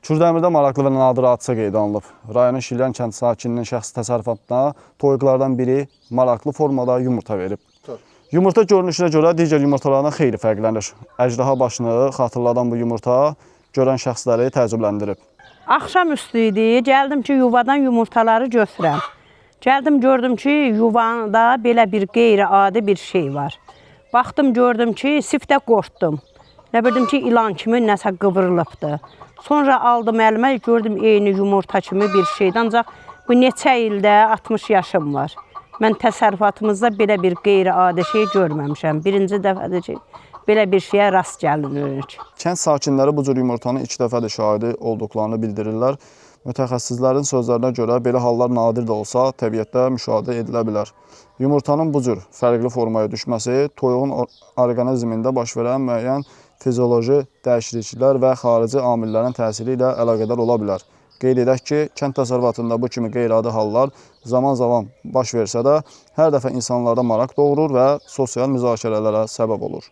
Kürdəmirdə maraqlı və nadir hadisə qeydə alınıb. Rayonun Şilyan kənd sakininin şəxsi təsərrüfatına toyuqlardan biri maraqlı formada yumurta verib. Yumurta görünüşünə görə digər yumurtalardan xeyli fərqlənir. Əjdaha başını xatırladan bu yumurta görən şəxsləri təəccübləndirib. Axşam üstü idi, gəldim ki, yuvadan yumurtaları götürəm. Gəldim, gördüm ki, yuvada belə bir qeyri-adi bir şey var. Baxdım, gördüm ki, siftə qorxdum. Nə bildim ki, ilan kimi nəsə qıvrılıbdır. Sonra aldım əlimə, gördüm eyni yumurta kimi bir şeydir. Ancaq bu neçə ildə 60 yaşım var. Mən təsərrüfatımızda belə bir qeyri-adi şey görməmişəm. Birinci dəfədir ki, belə bir şeyə rast gəlinirik. Kənd sakinləri bu cür yumurtanın ilk dəfədir şahidi olduqlarını bildirirlər. Mütəxəssislərin sözlərinə görə belə hallar nadir də olsa təbiətdə müşahidə edilə bilər. Yumurtanın bu cür fərqli formaya düşməsi toyuğun orqanizmində baş verən müəyyən fizioloji dəyişikliklər və xarici amillərin təsiri ilə əlaqədar ola bilər. Qeyd edək ki, kənd təsərrüfatında bu kimi qeyri-adi hallar zaman-zaman baş versə də hər dəfə insanlarda maraq doğurur və sosial müzakirələrə səbəb olur.